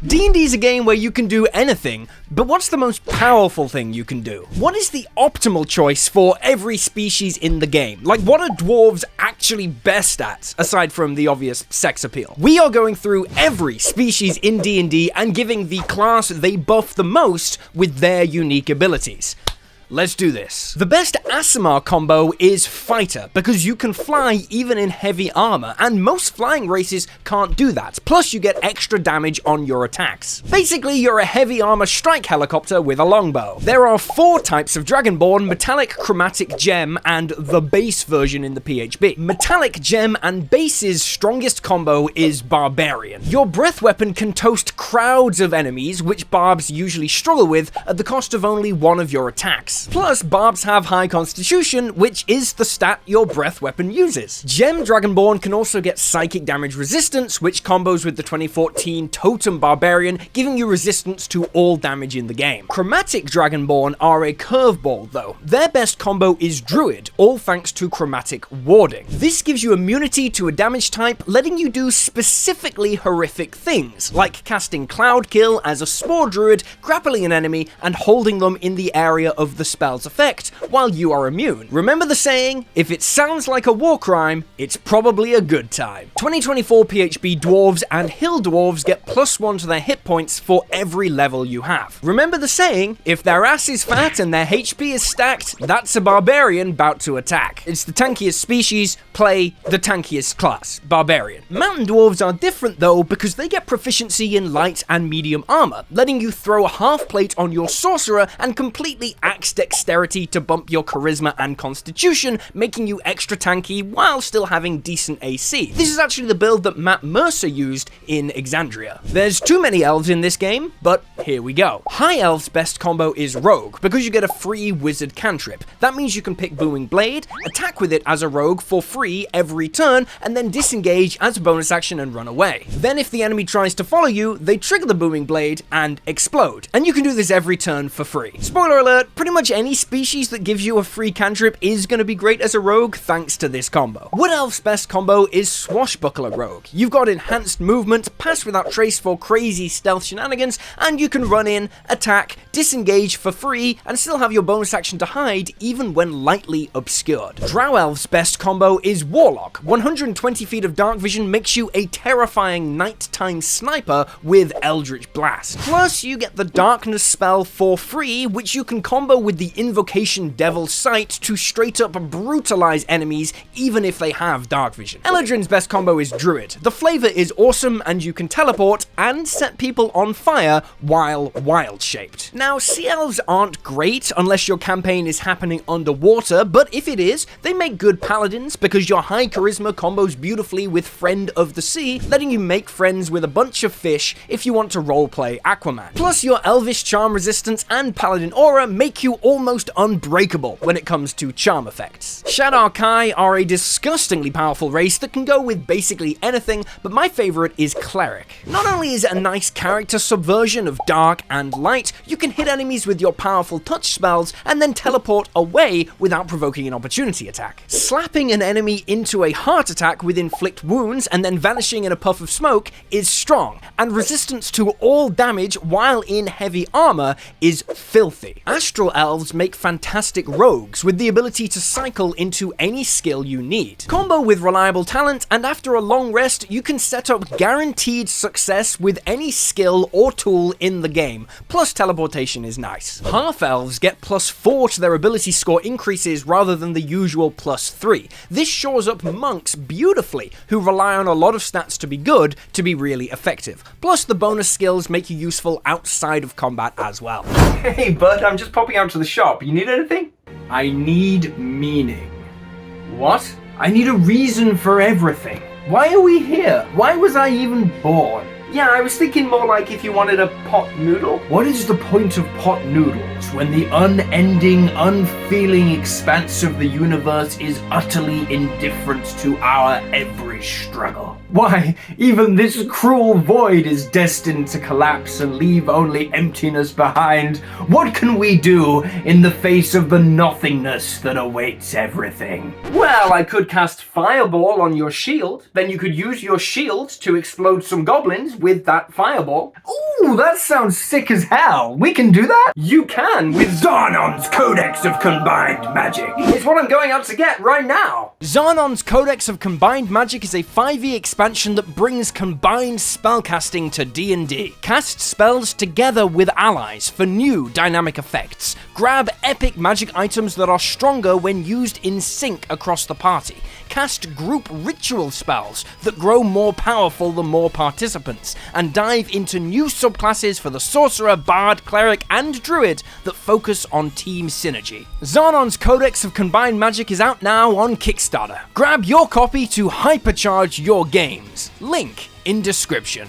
D&D is a game where you can do anything, but what's the most powerful thing you can do? What is the optimal choice for every species in the game? Like, what are dwarves actually best at, aside from the obvious sex appeal? We are going through every species in D&D and giving the class they buff the most with their unique abilities. Let's do this. The best Aasimar combo is Fighter, because you can fly even in heavy armor, and most flying races can't do that, plus you get extra damage on your attacks. Basically, you're a heavy armor strike helicopter with a longbow. There are 4 types of Dragonborn: Metallic, Chromatic, Gem, and the base version in the PHB. Metallic, Gem, and base's strongest combo is Barbarian. Your breath weapon can toast crowds of enemies, which barbs usually struggle with, at the cost of only 1 of your attacks. Plus, barbs have high constitution, which is the stat your breath weapon uses. Gem Dragonborn can also get psychic damage resistance, which combos with the 2014 Totem Barbarian, giving you resistance to all damage in the game. Chromatic Dragonborn are a curveball though. Their best combo is Druid, all thanks to chromatic warding. This gives you immunity to a damage type, letting you do specifically horrific things, like casting Cloud Kill as a Spore Druid, grappling an enemy, and holding them in the area of the spell's effect while you are immune. Remember the saying, if it sounds like a war crime, it's probably a good time. 2024 PHB dwarves and hill dwarves get +1 to their hit points for every level you have. Remember the saying, if their ass is fat and their HP is stacked, that's a barbarian about to attack. It's the tankiest species, play the tankiest class, barbarian. Mountain dwarves are different though, because they get proficiency in light and medium armor, letting you throw a half plate on your sorcerer and completely axe dexterity to bump your charisma and constitution, making you extra tanky while still having decent AC. This is actually the build that Matt Mercer used in Exandria. There's too many elves in this game, but here we go. High Elf's best combo is Rogue, because you get a free wizard cantrip. That means you can pick Booming Blade, attack with it as a rogue for free every turn, and then disengage as a bonus action and run away. Then if the enemy tries to follow you, they trigger the Booming Blade and explode. And you can do this every turn for free. Spoiler alert, pretty much any species that gives you a free cantrip is going to be great as a rogue thanks to this combo. Wood Elf's best combo is Swashbuckler Rogue. You've got enhanced movement, pass without trace for crazy stealth shenanigans, and you can run in, attack, disengage for free, and still have your bonus action to hide even when lightly obscured. Drow Elf's best combo is Warlock. 120 feet of dark vision makes you a terrifying nighttime sniper with Eldritch Blast. Plus, you get the Darkness spell for free, which you can combo with the Invocation Devil's Sight to straight up brutalize enemies even if they have dark vision. Eladrin's best combo is Druid. The flavor is awesome and you can teleport and set people on fire while wild shaped. Now, sea elves aren't great unless your campaign is happening underwater, but if it is, they make good paladins because your high charisma combos beautifully with Friend of the Sea, letting you make friends with a bunch of fish if you want to roleplay Aquaman. Plus, your elvish charm resistance and paladin aura make you almost unbreakable when it comes to charm effects. Shadar Kai are a disgustingly powerful race that can go with basically anything, but my favorite is Cleric. Not only is it a nice character subversion of dark and light, you can hit enemies with your powerful touch spells and then teleport away without provoking an opportunity attack. Slapping an enemy into a heart attack with inflict wounds and then vanishing in a puff of smoke is strong, and resistance to all damage while in heavy armor is filthy. Astral Elves make fantastic rogues with the ability to cycle into any skill you need. Combo with reliable talent, and after a long rest, you can set up guaranteed success with any skill or tool in the game, plus teleportation is nice. Half Elves get +4 to their ability score increases rather than the usual +3. This shores up monks beautifully, who rely on a lot of stats to be good to be really effective. Plus the bonus skills make you useful outside of combat as well. Hey bud, I'm just popping out to the shop. You need anything? I need meaning. What? I need a reason for everything. Why are we here? Why was I even born? Yeah, I was thinking more like if you wanted a pot noodle. What is the point of pot noodles when the unending, unfeeling expanse of the universe is utterly indifferent to our every every struggle. Why, even this cruel void is destined to collapse and leave only emptiness behind. What can we do in the face of the nothingness that awaits everything? Well, I could cast Fireball on your shield. Then you could use your shield to explode some goblins with that fireball. Ooh, that sounds sick as hell. We can do that? You can with Zarnon's Codex of Combined Magic. It's what I'm going out to get right now. Zarnon's Codex of Combined Magic is a 5e expansion that brings combined spellcasting to D&D. Cast spells together with allies for new dynamic effects. Grab epic magic items that are stronger when used in sync across the party. Cast group ritual spells that grow more powerful the more participants, and dive into new subclasses for the sorcerer, bard, cleric, and druid that focus on team synergy. Zarnon's Codex of Combined Magic is out now on Kickstarter. Grab your copy to hypercharge your games. Link in description.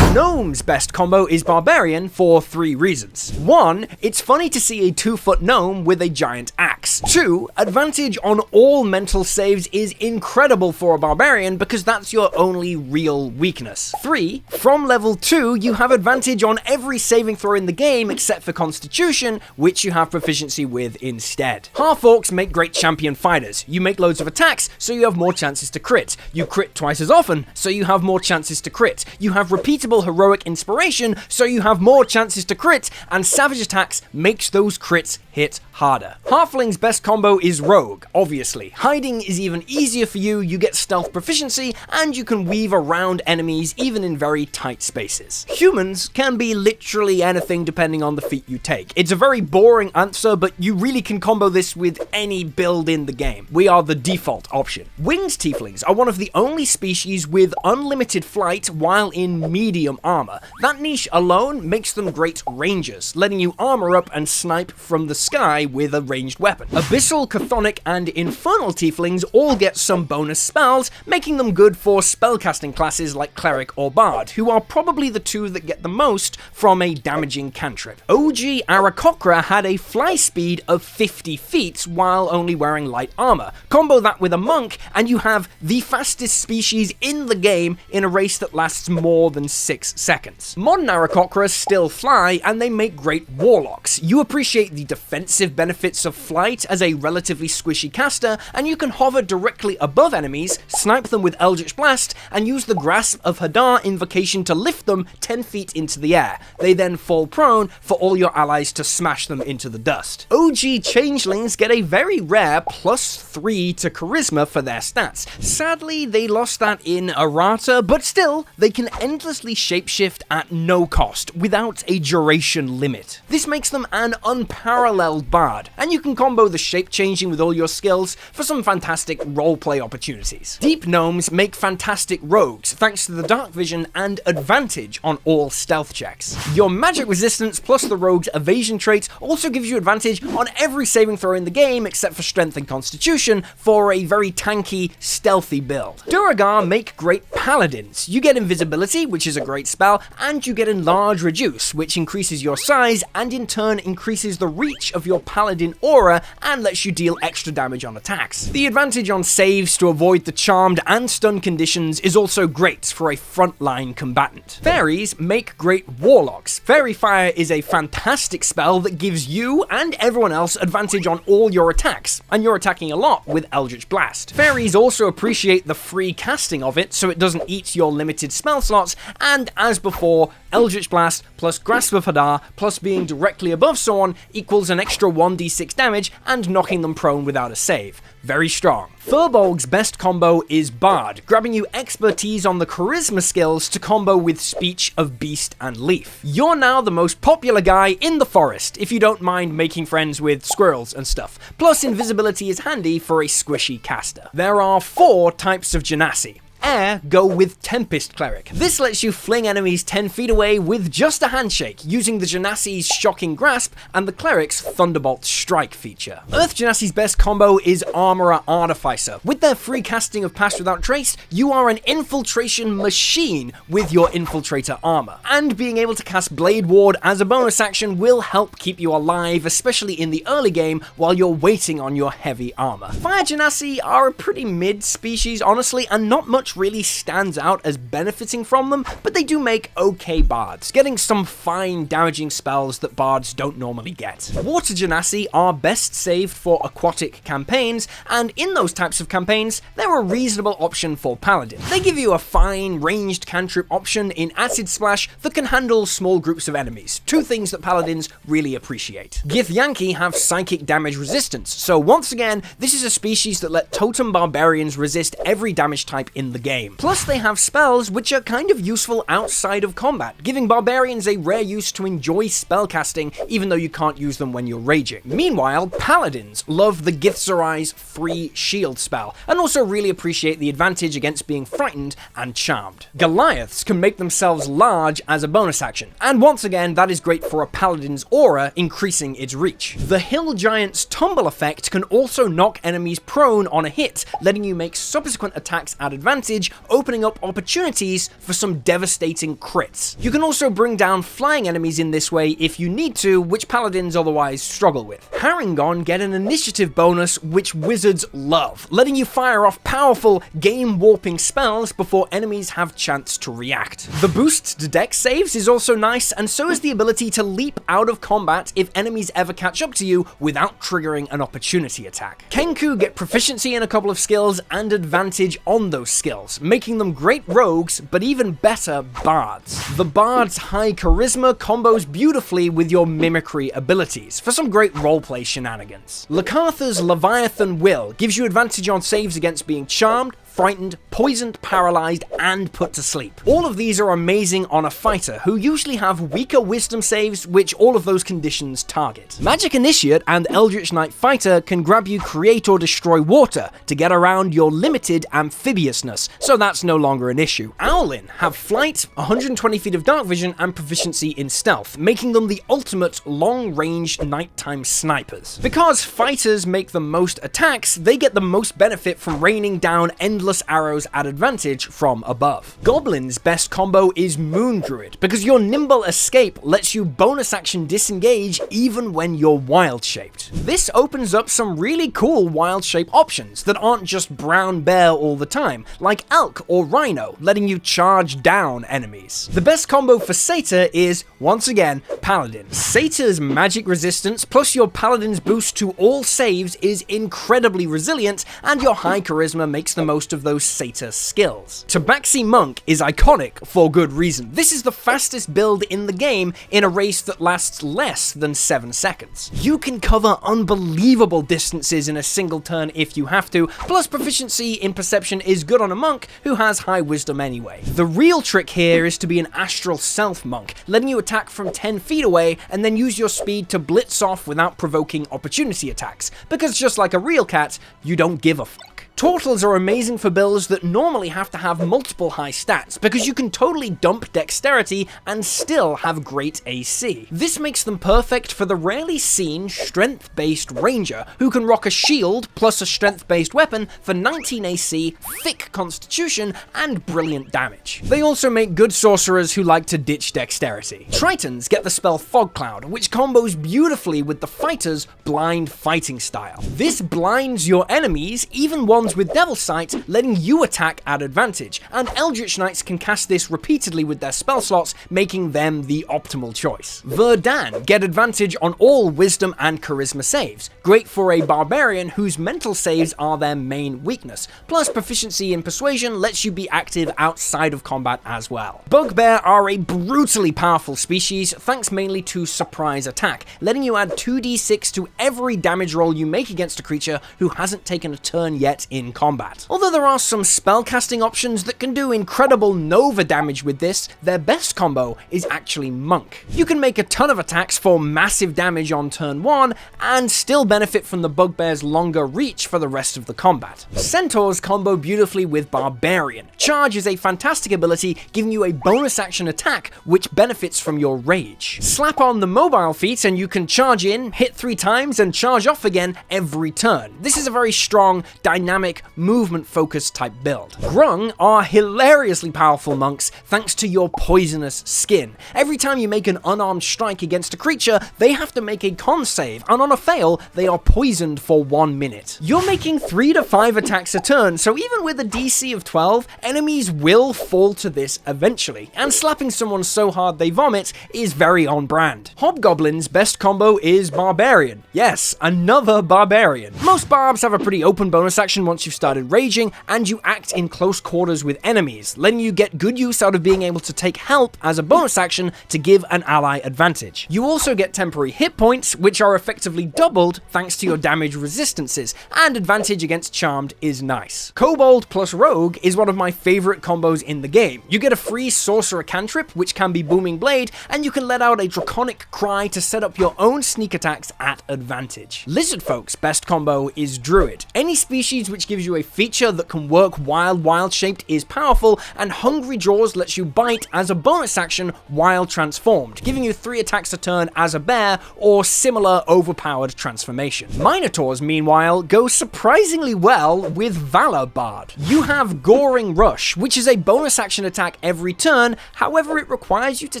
Gnome's best combo is Barbarian for 3 reasons. 1, it's funny to see a 2-foot gnome with a giant axe. 2, advantage on all mental saves is incredible for a Barbarian because that's your only real weakness. 3, from level 2 you have advantage on every saving throw in the game except for Constitution, which you have proficiency with instead. Half-Orcs make great champion fighters. You make loads of attacks, so you have more chances to crit. You crit twice as often, so you have more chances to crit. You have repeatable heroic inspiration, so you have more chances to crit, and savage attacks makes those crits hit harder. Halfling's best combo is Rogue, obviously. Hiding is even easier for you, you get stealth proficiency, and you can weave around enemies even in very tight spaces. Humans can be literally anything depending on the feat you take. It's a very boring answer, but you really can combo this with any build in the game. We are the default option. Winged Tieflings are one of the only species with unlimited flight while in medium armor. That niche alone makes them great rangers, letting you armor up and snipe from the sky with a ranged weapon. Abyssal, Chthonic, and Infernal Tieflings all get some bonus spells, making them good for spellcasting classes like Cleric or Bard, who are probably the 2 that get the most from a damaging cantrip. OG Aarakocra had a fly speed of 50 feet while only wearing light armor. Combo that with a monk, and you have the fastest species in the game in a race that lasts more than 6 seconds. Modern Aarakocras still fly, and they make great warlocks. You appreciate the defensive benefits of flight as a relatively squishy caster, and you can hover directly above enemies, snipe them with Eldritch Blast, and use the Grasp of Hadar invocation to lift them 10 feet into the air. They then fall prone for all your allies to smash them into the dust. OG Changelings get a very rare +3 to Charisma for their stats. Sadly, they lost that in Errata, but still, they can endlessly shapeshift at no cost, without a duration limit. This makes them an unparalleled bard, and you can combo the shape changing with all your skills for some fantastic roleplay opportunities. Deep Gnomes make fantastic rogues, thanks to the dark vision and advantage on all stealth checks. Your magic resistance plus the rogue's evasion trait also gives you advantage on every saving throw in the game except for strength and constitution for a very tanky, stealthy build. Duergar make great paladins. You get invisibility, which is a great spell, and you get enlarge reduce, which increases your size and in turn increases the reach of your paladin aura and lets you deal extra damage on attacks. The advantage on saves to avoid the charmed and stun conditions is also great for a frontline combatant. Fairies make great warlocks. Fairy Fire is a fantastic spell that gives you and everyone else advantage on all your attacks, and you're attacking a lot with Eldritch Blast. Fairies also appreciate the free casting of it, so it doesn't eat your limited spell slots, and as before, Eldritch Blast plus Grasp of Hadar plus being directly above someone equals an extra 1d6 damage and knocking them prone without a save. Very strong. Firbolg's best combo is Bard, grabbing you expertise on the charisma skills to combo with Speech of Beast and Leaf. You're now the most popular guy in the forest, if you don't mind making friends with squirrels and stuff. Plus, invisibility is handy for a squishy caster. There are 4 types of Genasi. air, go with Tempest Cleric. This lets you fling enemies 10 feet away with just a handshake, using the Genasi's Shocking Grasp and the Cleric's Thunderbolt Strike feature. Earth Genasi's best combo is Armorer Artificer. With their free casting of Pass Without Trace, you are an infiltration machine with your Infiltrator armor. And being able to cast Blade Ward as a bonus action will help keep you alive, especially in the early game while you're waiting on your heavy armor. Fire Genasi are a pretty mid species, honestly, and not much really stands out as benefiting from them, but they do make okay bards, getting some fine damaging spells that bards don't normally get. Water Genasi are best saved for aquatic campaigns, and in those types of campaigns, they're a reasonable option for Paladin. They give you a fine ranged cantrip option in Acid Splash that can handle small groups of enemies, two things that Paladins really appreciate. Gith Yankee have psychic damage resistance, so once again, this is a species that let Totem Barbarians resist every damage type in the game. Plus, they have spells which are kind of useful outside of combat, giving Barbarians a rare use to enjoy spellcasting, even though you can't use them when you're raging. Meanwhile, Paladins love the Githzerai's free shield spell, and also really appreciate the advantage against being frightened and charmed. Goliaths can make themselves large as a bonus action, and once again, that is great for a Paladin's aura, increasing its reach. The Hill Giant's Tumble effect can also knock enemies prone on a hit, letting you make subsequent attacks at advantage, opening up opportunities for some devastating crits. You can also bring down flying enemies in this way if you need to, which Paladins otherwise struggle with. Harengon get an initiative bonus which wizards love, letting you fire off powerful game-warping spells before enemies have chance to react. The boost to dex saves is also nice, and so is the ability to leap out of combat if enemies ever catch up to you without triggering an opportunity attack. Kenku get proficiency in a couple of skills and advantage on those skills, making them great rogues, but even better bards. The bard's high charisma combos beautifully with your mimicry abilities for some great roleplay shenanigans. Locathah's Leviathan Will gives you advantage on saves against being charmed, frightened, poisoned, paralyzed, and put to sleep. All of these are amazing on a fighter, who usually have weaker wisdom saves, which all of those conditions target. Magic Initiate and Eldritch Knight Fighter can grab you Create or Destroy Water to get around your limited amphibiousness, so that's no longer an issue. Owlin have Flight, 120 feet of Dark Vision, and Proficiency in Stealth, making them the ultimate long-range nighttime snipers. Because fighters make the most attacks, they get the most benefit from raining down endless arrows at advantage from above. Goblin's best combo is Moon Druid, because your nimble escape lets you bonus action disengage even when you're wild shaped. This opens up some really cool wild shape options that aren't just brown bear all the time, like elk or rhino, letting you charge down enemies. The best combo for Satyr is, once again, Paladin. Satyr's magic resistance plus your Paladin's boost to all saves is incredibly resilient, and your high charisma makes the most of those Satyr skills. Tabaxi Monk is iconic for good reason. This is the fastest build in the game in a race that lasts less than 7 seconds. You can cover unbelievable distances in a single turn if you have to, plus proficiency in perception is good on a monk who has high wisdom anyway. The real trick here is to be an astral self monk, letting you attack from 10 feet away and then use your speed to blitz off without provoking opportunity attacks, because just like a real cat, you don't give a fuck. Tortles are amazing for builds that normally have to have multiple high stats, because you can totally dump dexterity and still have great AC. This makes them perfect for the rarely seen strength-based ranger who can rock a shield plus a strength-based weapon for 19 AC, thick constitution, and brilliant damage. They also make good sorcerers who like to ditch dexterity. Tritons get the spell Fog Cloud, which combos beautifully with the fighter's blind fighting style. This blinds your enemies, even ones with Devil's Sight, letting you attack at advantage, and Eldritch Knights can cast this repeatedly with their spell slots, making them the optimal choice. Verdan get advantage on all wisdom and charisma saves, great for a barbarian whose mental saves are their main weakness, plus proficiency in persuasion lets you be active outside of combat as well. Bugbear are a brutally powerful species thanks mainly to surprise attack, letting you add 2d6 to every damage roll you make against a creature who hasn't taken a turn yet in in combat. Although there are some spellcasting options that can do incredible Nova damage with this, their best combo is actually Monk. You can make a ton of attacks for massive damage on turn 1, and still benefit from the Bugbear's longer reach for the rest of the combat. Centaurs combo beautifully with Barbarian. Charge is a fantastic ability, giving you a bonus action attack, which benefits from your rage. Slap on the mobile feat and you can charge in, hit 3 times, and charge off again every turn. This is a very strong, dynamic, movement-focused type build. Grung are hilariously powerful monks thanks to your poisonous skin. Every time you make an unarmed strike against a creature, they have to make a con save, and on a fail, they are poisoned for 1 minute. You're making 3 to 5 attacks a turn, so even with a DC of 12, enemies will fall to this eventually, and slapping someone so hard they vomit is very on brand. Hobgoblin's best combo is Barbarian. Yes, another Barbarian. Most Barbs have a pretty open bonus action once you've started raging, and you act in close quarters with enemies, letting you get good use out of being able to take help as a bonus action to give an ally advantage. You also get temporary hit points, which are effectively doubled thanks to your damage resistances, and advantage against Charmed is nice. Kobold plus Rogue is one of my favorite combos in the game. You get a free Sorcerer cantrip, which can be Booming Blade, and you can let out a Draconic Cry to set up your own sneak attacks at advantage. Lizard Folk's best combo is Druid. Any species which gives you a feature that can work while wild-shaped is powerful, and Hungry Jaws lets you bite as a bonus action while transformed, giving you 3 attacks a turn as a bear or similar overpowered transformation. Minotaurs, meanwhile, go surprisingly well with Valor Bard. You have Goring Rush, which is a bonus action attack every turn, however it requires you to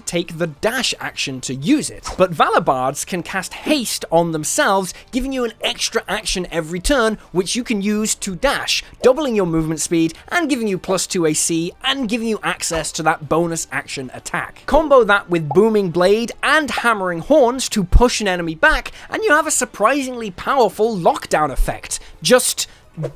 take the dash action to use it. But Valor Bards can cast haste on themselves, giving you an extra action every turn, which you can use to dash, doubling your movement speed and giving you +2 AC and giving you access to that bonus action attack. Combo that with Booming Blade and Hammering Horns to push an enemy back, and you have a surprisingly powerful lockdown effect. Just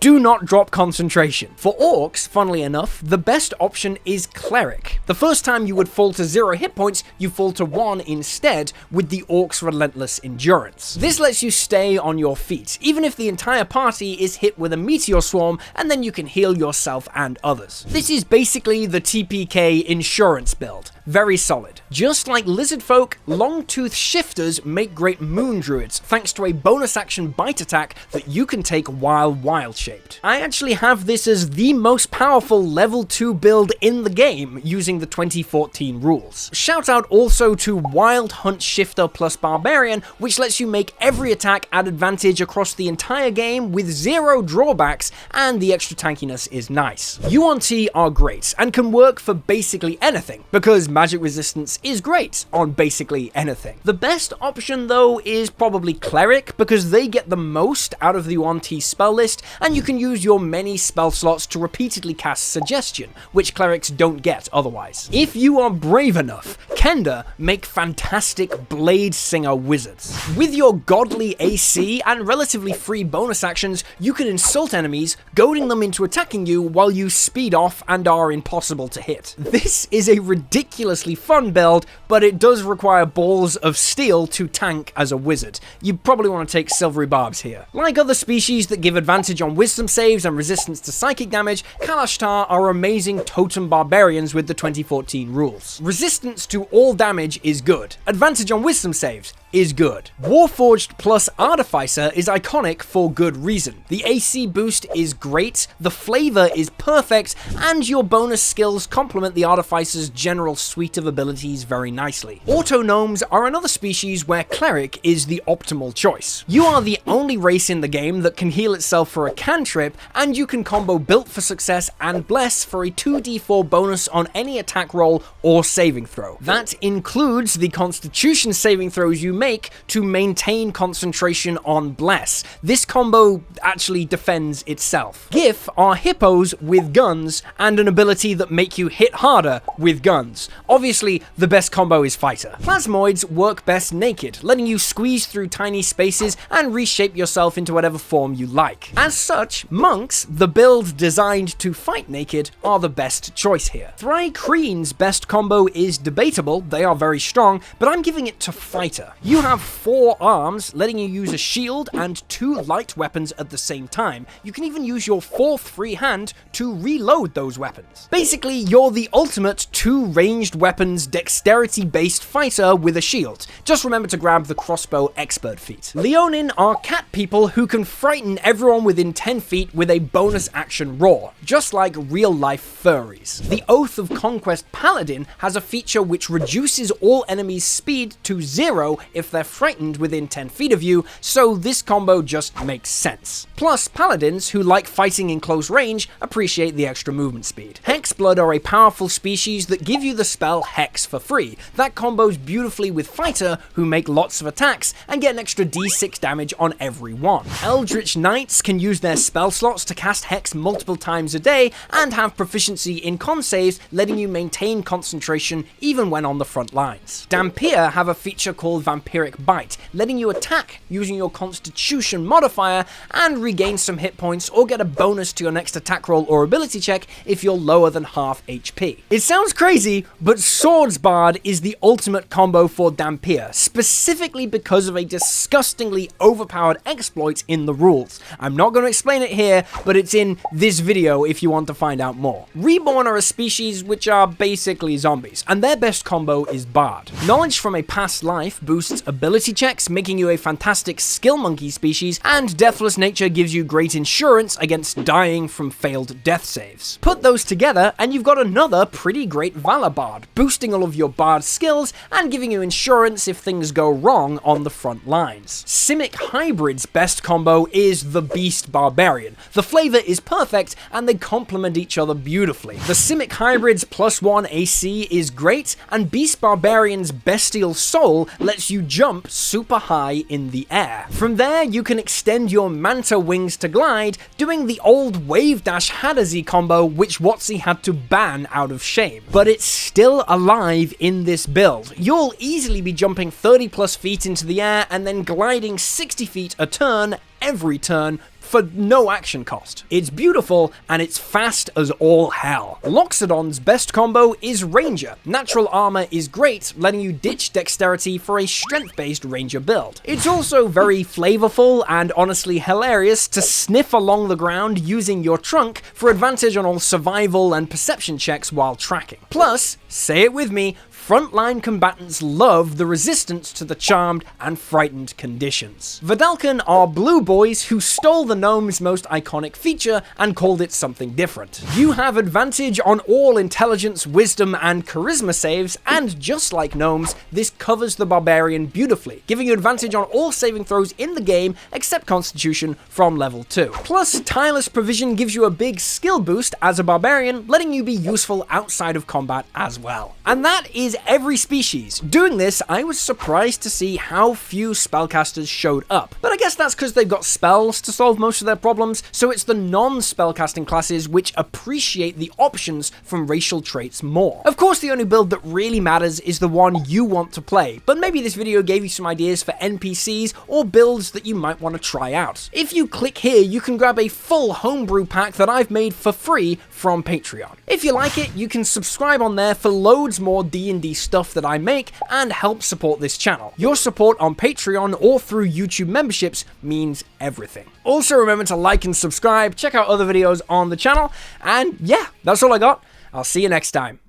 do not drop concentration. For orcs, funnily enough, the best option is Cleric. The first time you would fall to 0 hit points, you fall to 1 instead with the orc's relentless endurance. This lets you stay on your feet, even if the entire party is hit with a meteor swarm, and then you can heal yourself and others. This is basically the TPK insurance build. Very solid. Just like Lizard Folk, Longtooth Shifters make great Moon Druids, thanks to a bonus action bite attack that you can take while wild-shaped. I actually have this as the most powerful level 2 build in the game using the 2014 rules. Shout out also to Wild Hunt Shifter plus Barbarian, which lets you make every attack at advantage across the entire game with 0 drawbacks, and the extra tankiness is nice. Yuan-Ti are great, and can work for basically anything, because magic resistance is great on basically anything. The best option though is probably Cleric, because they get the most out of the Yuan-Ti spell list, and you can use your many spell slots to repeatedly cast Suggestion, which Clerics don't get otherwise. If you are brave enough, Kenda make fantastic Blade Singer Wizards. With your godly AC and relatively free bonus actions, you can insult enemies, goading them into attacking you while you speed off and are impossible to hit. This is a ridiculously fun build, but it does require balls of steel to tank as a wizard. You probably want to take Silvery Barbs here. Like other species that give advantage on wisdom saves and resistance to psychic damage, Kalashtar are amazing totem barbarians with the 2014 rules. Resistance to all damage is good. Advantage on wisdom saves is good. Warforged plus Artificer is iconic for good reason. The AC boost is great, the flavor is perfect, and your bonus skills complement the Artificer's general suite of abilities very nicely. Auto-Gnomes are another species where Cleric is the optimal choice. You are the only race in the game that can heal itself for a cantrip, and you can combo Built for Success and Bless for a 2d4 bonus on any attack roll or saving throw. That includes the Constitution saving throws you make to maintain concentration on Bless. This combo actually defends itself. Gith are hippos with guns and an ability that make you hit harder with guns. Obviously, the best combo is Fighter. Plasmoids work best naked, letting you squeeze through tiny spaces and reshape yourself into whatever form you like. As such, monks, the build designed to fight naked, are the best choice here. Thri-Kreen's best combo is debatable, they are very strong, but I'm giving it to Fighter. You You have 4 arms, letting you use a shield and 2 light weapons at the same time. You can even use your 4th free hand to reload those weapons. Basically, you're the ultimate 2 ranged weapons dexterity-based fighter with a shield. Just remember to grab the crossbow expert feat. Leonin are cat people who can frighten everyone within 10 feet with a bonus action roar, just like real-life furries. The Oath of Conquest Paladin has a feature which reduces all enemies' speed to 0 if they're frightened within 10 feet of you, so this combo just makes sense. Plus, paladins who like fighting in close range appreciate the extra movement speed. Hexblood are a powerful species that give you the spell Hex for free. That combos beautifully with Fighter, who make lots of attacks and get an extra d6 damage on every one. Eldritch Knights can use their spell slots to cast Hex multiple times a day and have proficiency in con saves, letting you maintain concentration even when on the front lines. Dhampir have a feature called Vampiric Bite, letting you attack using your Constitution modifier and regain some hit points or get a bonus to your next attack roll or ability check if you're lower than half HP. It sounds crazy, but Swordsbard is the ultimate combo for Dhampir, specifically because of a disgustingly overpowered exploit in the rules. I'm not going to explain it here, but it's in this video if you want to find out more. Reborn are a species which are basically zombies, and their best combo is Bard. Knowledge from a past life boosts ability checks, making you a fantastic skill monkey species, and Deathless Nature gives you great insurance against dying from failed death saves. Put those together and you've got another pretty great Valor Bard, boosting all of your Bard skills and giving you insurance if things go wrong on the front lines. Simic Hybrid's best combo is the Beast Barbarian. The flavor is perfect and they complement each other beautifully. The Simic Hybrid's +1 AC is great, and Beast Barbarian's Bestial Soul lets you jump super high in the air. From there, you can extend your Manta Wings to glide, doing the old Wave Dash Hadazi combo which WotC had to ban out of shame. But it's still alive in this build. You'll easily be jumping 30 plus feet into the air and then gliding 60 feet a turn every turn for no action cost. It's beautiful and it's fast as all hell. Loxodon's best combo is Ranger. Natural armor is great, letting you ditch dexterity for a strength-based Ranger build. It's also very flavorful and honestly hilarious to sniff along the ground using your trunk for advantage on all survival and perception checks while tracking. Plus, say it with me, frontline combatants love the resistance to the charmed and frightened conditions. Vedalken are blue boys who stole the gnome's most iconic feature and called it something different. You have advantage on all intelligence, wisdom, and charisma saves, and just like gnomes, this covers the barbarian beautifully, giving you advantage on all saving throws in the game except Constitution from level 2. Plus, Tireless Provision gives you a big skill boost as a barbarian, letting you be useful outside of combat as well. And that is every species. Doing this, I was surprised to see how few spellcasters showed up, but I guess that's because they've got spells to solve most of their problems, so it's the non-spellcasting classes which appreciate the options from racial traits more. Of course, the only build that really matters is the one you want to play, but maybe this video gave you some ideas for NPCs or builds that you might want to try out. If you click here, you can grab a full homebrew pack that I've made for free from Patreon. If you like it, you can subscribe on there for loads more D&D stuff that I make and help support this channel. Your support on Patreon or through YouTube memberships means everything. Also remember to like and subscribe, check out other videos on the channel, and yeah, that's all I got. I'll see you next time.